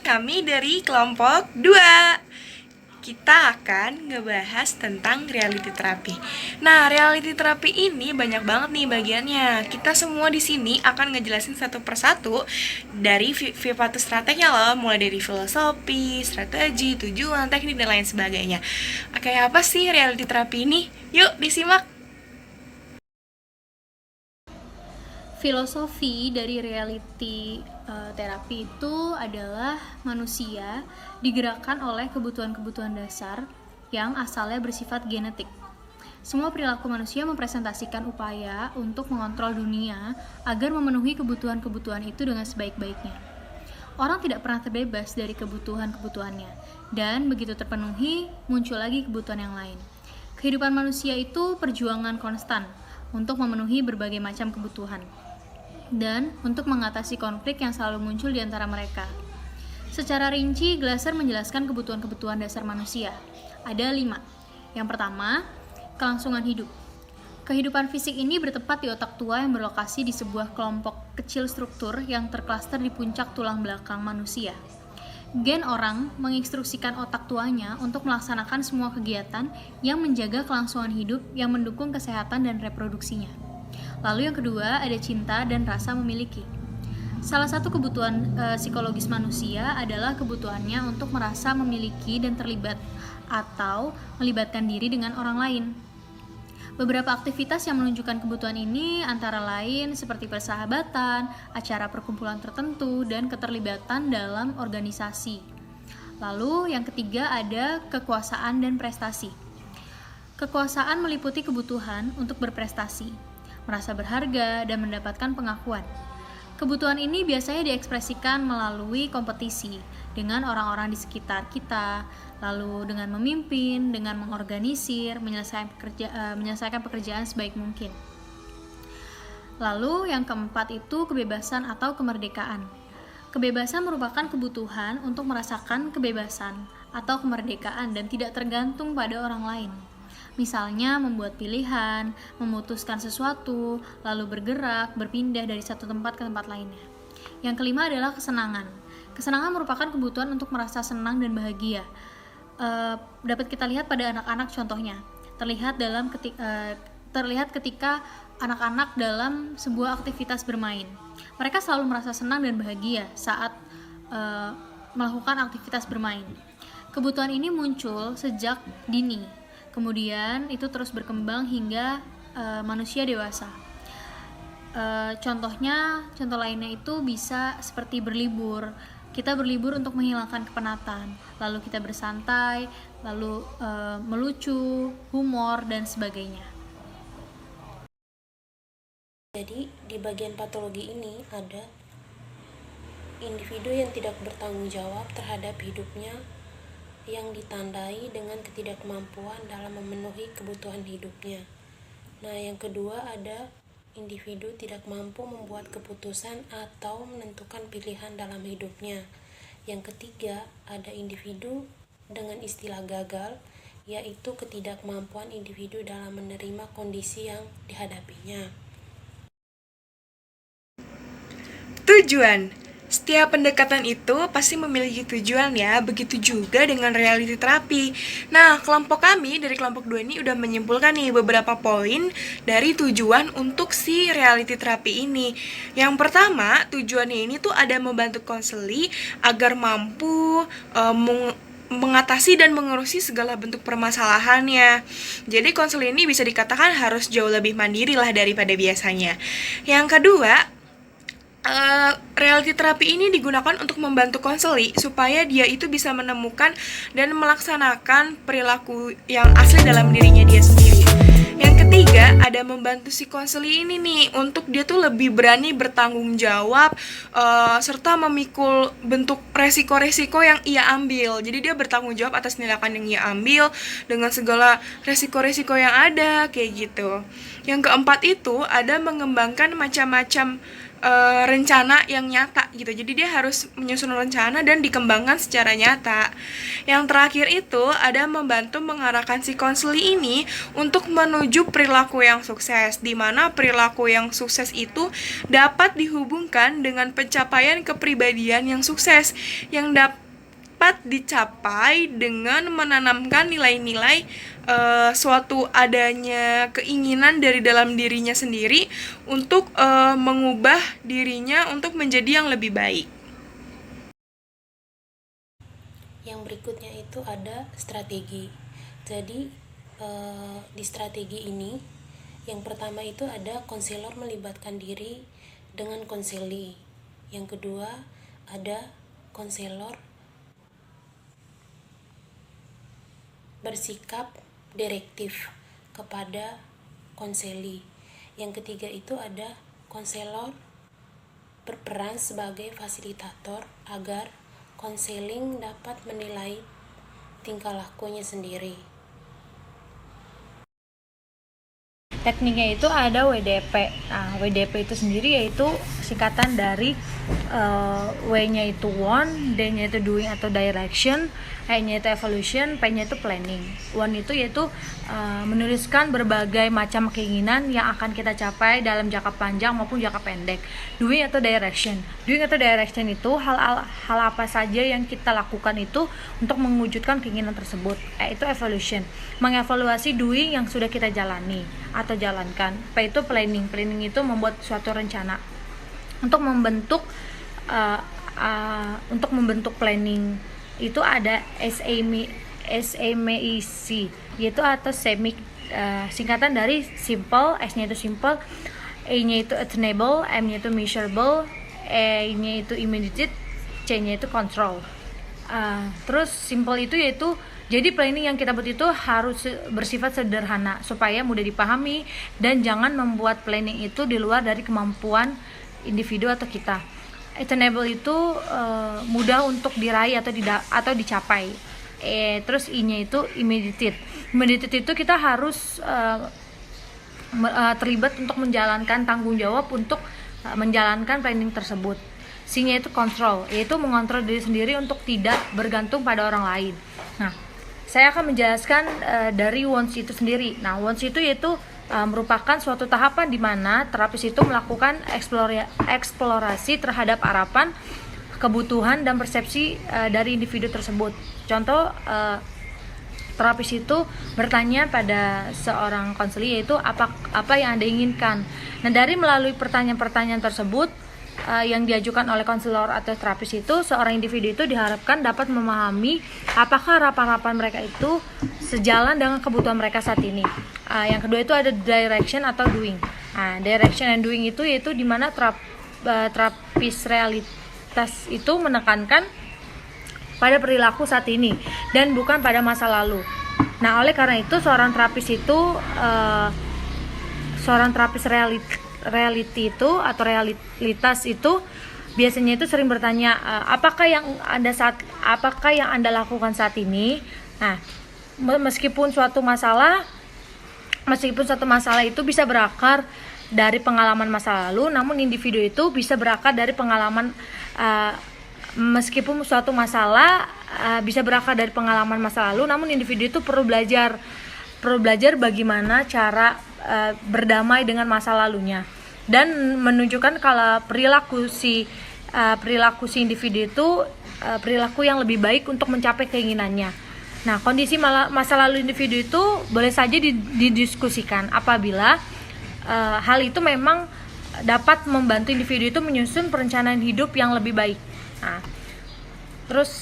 kami dari kelompok 2. Kita akan ngebahas tentang reality terapi. Nah, reality terapi ini banyak banget nih bagiannya. Kita semua di sini akan ngejelasin satu persatu dari Vivatus strategi loh, mulai dari filosofi, strategi, tujuan, teknik dan lain sebagainya. Kayak apa sih reality terapi ini? Yuk disimak. Filosofi dari reality terapi itu adalah manusia digerakkan oleh kebutuhan-kebutuhan dasar yang asalnya bersifat genetik. Semua perilaku manusia mempresentasikan upaya untuk mengontrol dunia agar memenuhi kebutuhan-kebutuhan itu dengan sebaik-baiknya. Orang tidak pernah terbebas dari kebutuhan-kebutuhannya, dan begitu terpenuhi, muncul lagi kebutuhan yang lain. Kehidupan manusia itu perjuangan konstan untuk memenuhi berbagai macam kebutuhan dan untuk mengatasi konflik yang selalu muncul di antara mereka. Secara rinci, Glasser menjelaskan kebutuhan-kebutuhan dasar manusia. Ada 5. Yang pertama, kelangsungan hidup. Kehidupan fisik ini bertempat di otak tua yang berlokasi di sebuah kelompok kecil struktur yang terklaster di puncak tulang belakang manusia. Gen orang menginstruksikan otak tuanya untuk melaksanakan semua kegiatan yang menjaga kelangsungan hidup yang mendukung kesehatan dan reproduksinya. Lalu yang kedua, ada cinta dan rasa memiliki. Salah satu kebutuhan psikologis manusia adalah kebutuhannya untuk merasa memiliki dan terlibat atau melibatkan diri dengan orang lain. Beberapa aktivitas yang menunjukkan kebutuhan ini antara lain seperti persahabatan, acara perkumpulan tertentu, dan keterlibatan dalam organisasi. Lalu yang ketiga ada kekuasaan dan prestasi. Kekuasaan meliputi kebutuhan untuk berprestasi, merasa berharga, dan mendapatkan pengakuan. Kebutuhan ini biasanya diekspresikan melalui kompetisi dengan orang-orang di sekitar kita, lalu dengan memimpin, dengan mengorganisir, menyelesaikan pekerjaan sebaik mungkin. Lalu yang keempat itu kebebasan atau kemerdekaan. Kebebasan merupakan kebutuhan untuk merasakan kebebasan atau kemerdekaan dan tidak tergantung pada orang lain. Misalnya membuat pilihan, memutuskan sesuatu, lalu bergerak, berpindah dari satu tempat ke tempat lainnya. Yang kelima adalah kesenangan. Kesenangan merupakan kebutuhan untuk merasa senang dan bahagia. Dapat kita lihat pada anak-anak contohnya. Terlihat ketika anak-anak dalam sebuah aktivitas bermain. Mereka selalu merasa senang dan bahagia saat melakukan aktivitas bermain. Kebutuhan ini muncul sejak dini. Kemudian itu terus berkembang hingga manusia dewasa. Contoh lainnya itu bisa seperti berlibur. Kita berlibur untuk menghilangkan kepenatan, lalu kita bersantai, lalu melucu, humor, dan sebagainya. Jadi di bagian patologi ini ada individu yang tidak bertanggung jawab terhadap hidupnya yang ditandai dengan ketidakmampuan dalam memenuhi kebutuhan hidupnya. Nah, yang kedua ada individu tidak mampu membuat keputusan atau menentukan pilihan dalam hidupnya. Yang ketiga ada individu dengan istilah gagal, yaitu ketidakmampuan individu dalam menerima kondisi yang dihadapinya. Tujuan. Setiap pendekatan itu pasti memiliki tujuan ya, begitu juga dengan reality terapi. Nah, kelompok kami dari kelompok 2 ini udah menyimpulkan nih beberapa poin dari tujuan untuk si reality terapi ini. Yang pertama, tujuannya ini tuh ada membantu konseli agar mampu mengatasi dan mengurusi segala bentuk permasalahannya. Jadi konseli ini bisa dikatakan harus jauh lebih mandiri lah daripada biasanya. Yang kedua, reality terapi ini digunakan untuk membantu konseli supaya dia itu bisa menemukan dan melaksanakan perilaku yang asli dalam dirinya dia sendiri. Yang ketiga, ada membantu si konseli ini nih untuk dia tuh lebih berani bertanggung jawab serta memikul bentuk resiko-resiko yang ia ambil. Jadi dia bertanggung jawab atas tindakan yang ia ambil dengan segala resiko-resiko yang ada kayak gitu. Yang keempat itu ada mengembangkan macam-macam rencana yang nyata gitu. Jadi dia harus menyusun rencana dan dikembangkan secara nyata. Yang terakhir itu ada membantu mengarahkan si konseli ini untuk menuju perilaku yang sukses, di mana perilaku yang sukses itu dapat dihubungkan dengan pencapaian kepribadian yang sukses, yang dapat dicapai dengan menanamkan nilai-nilai suatu adanya keinginan dari dalam dirinya sendiri untuk mengubah dirinya untuk menjadi yang lebih baik. Yang berikutnya itu ada strategi. Jadi di strategi ini yang pertama itu ada konselor melibatkan diri dengan konseli. Yang kedua ada konselor bersikap direktif kepada konseli. Yang ketiga itu ada konselor berperan sebagai fasilitator agar konseling dapat menilai tingkah lakunya sendiri. Tekniknya itu ada WDP. Nah, WDP itu sendiri yaitu singkatan dari W-nya itu want, D-nya itu doing atau direction, E-nya itu evolution, P-nya itu planning. Want itu yaitu menuliskan berbagai macam keinginan yang akan kita capai dalam jangka panjang maupun jangka pendek. Doing atau direction. Doing atau direction itu hal apa saja yang kita lakukan itu untuk mewujudkan keinginan tersebut. E itu evolution. Mengevaluasi doing yang sudah kita jalani atau jalankan. P itu planning. Planning itu membuat suatu rencana. Untuk membentuk planning itu ada SMEC yaitu atau singkatan dari simple, S-nya itu simple, A-nya itu attainable, M-nya itu measurable, E-nya itu immediate, C-nya itu control. Terus simple itu yaitu jadi planning yang kita buat itu harus bersifat sederhana supaya mudah dipahami dan jangan membuat planning itu di luar dari kemampuan individu atau kita. Attainable itu mudah untuk diraih atau dicapai. Terus I-nya itu immediate. Immediate itu kita harus terlibat untuk menjalankan tanggung jawab untuk menjalankan planning tersebut. C-nya itu control, yaitu mengontrol diri sendiri untuk tidak bergantung pada orang lain. Nah, saya akan menjelaskan dari wants itu sendiri. Nah, wants itu yaitu merupakan suatu tahapan di mana terapis itu melakukan eksplorasi terhadap harapan, kebutuhan dan persepsi dari individu tersebut. Contoh, terapis itu bertanya pada seorang konseli yaitu apa yang Anda inginkan. Nah, dari melalui pertanyaan-pertanyaan tersebut yang diajukan oleh konselor atau terapis itu, seorang individu itu diharapkan dapat memahami apakah harapan-harapan mereka itu sejalan dengan kebutuhan mereka saat ini. Yang kedua itu ada direction atau doing. Direction and doing itu yaitu di mana terapis realitas itu menekankan pada perilaku saat ini dan bukan pada masa lalu. Nah, oleh karena itu seorang terapis reality itu atau realitas itu biasanya itu sering bertanya apakah yang Anda lakukan saat ini. Nah, meskipun suatu masalah itu bisa berakar dari pengalaman masa lalu, namun individu itu bisa berakar dari pengalaman meskipun suatu masalah bisa berakar dari pengalaman masa lalu, namun individu itu perlu belajar bagaimana cara berdamai dengan masa lalunya dan menunjukkan kalau perilaku si individu itu perilaku yang lebih baik untuk mencapai keinginannya. Nah, kondisi masa lalu individu itu boleh saja didiskusikan apabila hal itu memang dapat membantu individu itu menyusun perencanaan hidup yang lebih baik. Nah, terus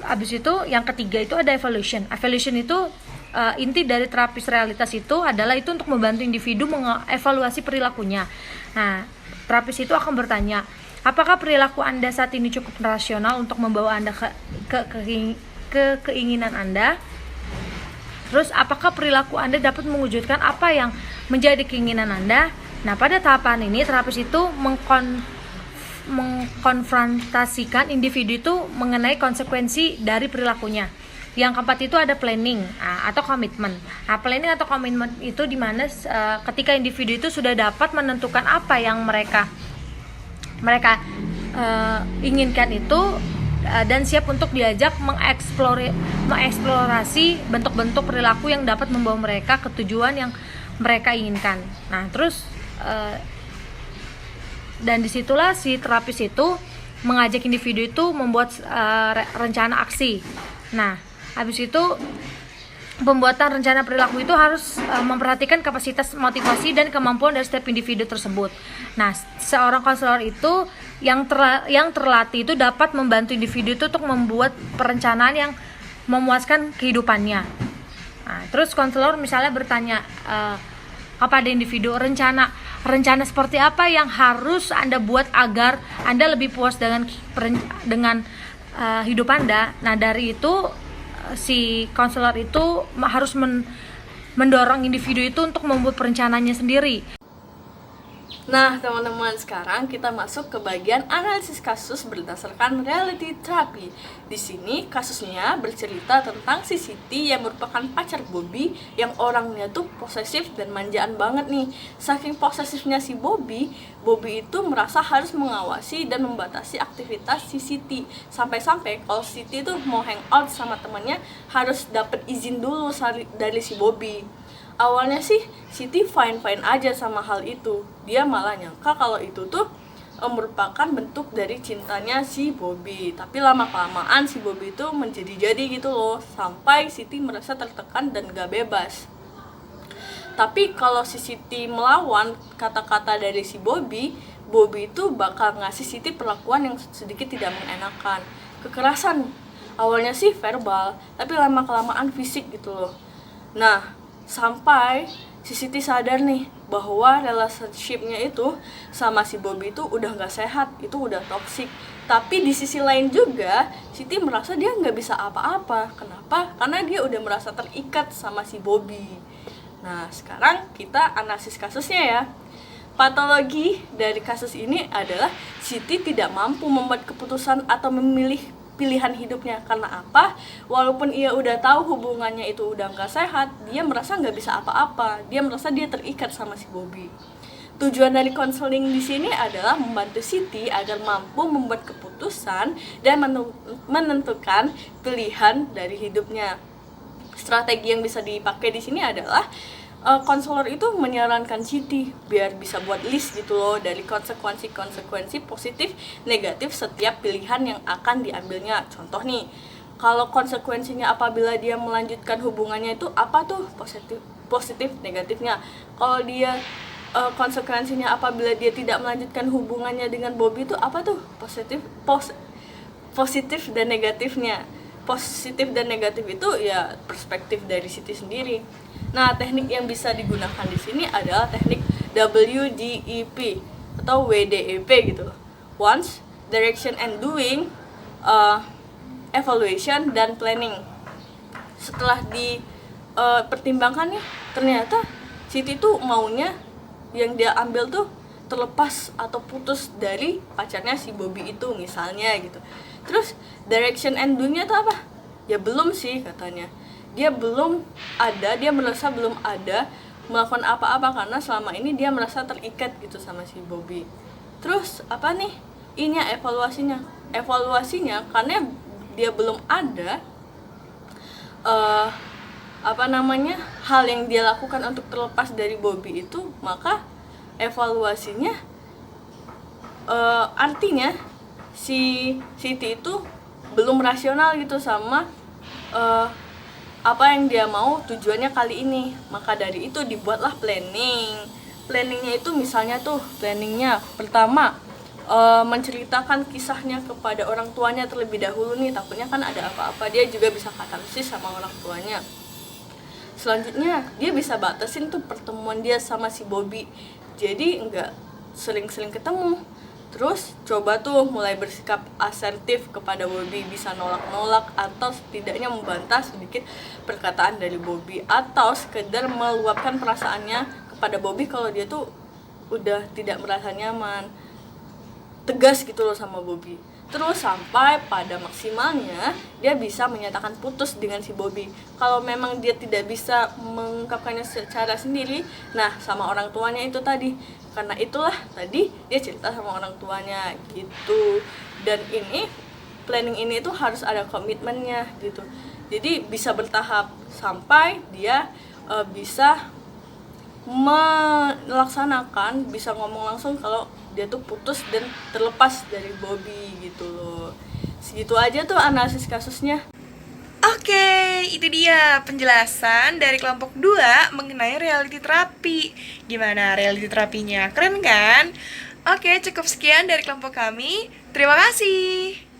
abis itu yang ketiga itu ada evaluation. Evaluation itu inti dari terapis realitas itu adalah itu untuk membantu individu mengevaluasi perilakunya. Nah, terapis itu akan bertanya, apakah perilaku Anda saat ini cukup rasional untuk membawa Anda ke keinginan Anda? Terus, apakah perilaku Anda dapat mewujudkan apa yang menjadi keinginan Anda? Nah, pada tahapan ini terapis itu mengkonfrontasikan individu itu mengenai konsekuensi dari perilakunya. Yang keempat itu ada planning atau komitmen. Nah, planning atau komitmen itu di mana ketika individu itu sudah dapat menentukan apa yang mereka inginkan itu dan siap untuk diajak mengeksplorasi bentuk-bentuk perilaku yang dapat membawa mereka ke tujuan yang mereka inginkan. Nah, terus dan disitulah si terapis itu mengajak individu itu membuat rencana aksi. Nah, habis itu pembuatan rencana perilaku itu harus memperhatikan kapasitas motivasi dan kemampuan dari setiap individu tersebut. Nah, seorang konselor itu yang terlatih itu dapat membantu individu itu untuk membuat perencanaan yang memuaskan kehidupannya. Nah, terus konselor misalnya bertanya kepada individu, rencana seperti apa yang harus Anda buat agar Anda lebih puas dengan hidup Anda. Nah, dari itu si konselor itu harus mendorong individu itu untuk membuat perencanaannya sendiri. Nah, teman-teman, sekarang kita masuk ke bagian analisis kasus berdasarkan reality therapy. Di sini kasusnya bercerita tentang si Siti yang merupakan pacar Bobby yang orangnya tuh posesif dan manjaan banget nih. Saking posesifnya si Bobby itu merasa harus mengawasi dan membatasi aktivitas si Siti. Sampai-sampai kalau Siti tuh mau hangout sama temannya harus dapat izin dulu dari si Bobby. Awalnya sih Siti fine-fine aja sama hal itu. Dia malah nyangka kalau itu tuh merupakan bentuk dari cintanya si Bobby. Tapi lama-kelamaan si Bobby itu menjadi-jadi gitu loh, sampai Siti merasa tertekan dan gak bebas. Tapi kalau si Siti melawan kata-kata dari si Bobby itu bakal ngasih Siti perlakuan yang sedikit tidak mengenakan. Kekerasan, awalnya sih verbal, tapi lama-kelamaan fisik gitu loh. Nah, sampai si Siti sadar nih bahwa relationship-nya itu sama si Bobby itu udah gak sehat, itu udah toksik. Tapi di sisi lain juga Siti merasa dia gak bisa apa-apa. Kenapa? Karena dia udah merasa terikat sama si Bobby. Nah, sekarang kita analisis kasusnya ya. Patologi dari kasus ini adalah Siti tidak mampu membuat keputusan atau memilih pilihan hidupnya. Karena apa? Walaupun ia udah tahu hubungannya itu udah gak sehat, dia merasa gak bisa apa-apa. Dia merasa dia terikat sama si Bobby. Tujuan dari konseling di sini adalah membantu Siti agar mampu membuat keputusan dan menentukan pilihan dari hidupnya. Strategi yang bisa dipakai di sini adalah konselor itu menyarankan Siti biar bisa buat list gitu loh dari konsekuensi positif negatif setiap pilihan yang akan diambilnya. Contoh nih, kalau konsekuensinya apabila dia melanjutkan hubungannya itu apa tuh positif negatifnya. Kalau dia konsekuensinya apabila dia tidak melanjutkan hubungannya dengan Bobby itu apa tuh positif dan negatifnya. Positif dan negatif itu ya perspektif dari Siti sendiri. Nah, teknik yang bisa digunakan di sini adalah teknik WDEP atau WDEP gitu. Wants, Direction and Doing, Evaluation dan Planning. Setelah dipertimbangkan ya, ternyata Siti tuh maunya yang dia ambil tuh terlepas atau putus dari pacarnya si Bobby itu misalnya gitu. Terus direction and doing-nya tuh apa? Ya belum sih katanya. Dia merasa belum ada melakukan apa-apa karena selama ini dia merasa terikat gitu sama si Bobby. Terus apa nih? Evaluasinya karena dia belum ada hal yang dia lakukan untuk terlepas dari Bobby itu, maka evaluasinya artinya si Siti itu belum rasional gitu sama apa yang dia mau tujuannya kali ini. Maka dari itu dibuatlah planningnya itu misalnya tuh planningnya pertama menceritakan kisahnya kepada orang tuanya terlebih dahulu nih, takutnya kan ada apa-apa dia juga bisa katarsis sama orang tuanya. Selanjutnya dia bisa batasin tuh pertemuan dia sama si Bobby, jadi nggak sering-sering ketemu. Terus coba tuh mulai bersikap asertif kepada Bobby, bisa nolak-nolak atau setidaknya membantah sedikit perkataan dari Bobby, atau sekedar meluapkan perasaannya kepada Bobby kalau dia tuh udah tidak merasa nyaman, tegas gitu loh sama Bobby. Terus sampai pada maksimalnya dia bisa menyatakan putus dengan si Bobby. Kalau memang dia tidak bisa mengungkapkannya secara sendiri, nah sama orang tuanya itu tadi. Karena itulah tadi dia cerita sama orang tuanya gitu. Dan planning ini tuh harus ada komitmennya gitu. Jadi bisa bertahap sampai dia bisa melaksanakan, bisa ngomong langsung kalau dia tuh putus dan terlepas dari Bobby gitu loh. Segitu aja tuh analisis kasusnya. Oke, itu dia penjelasan dari kelompok 2 mengenai reality terapi. Gimana reality terapinya? Keren kan? Oke, cukup sekian dari kelompok kami. Terima kasih.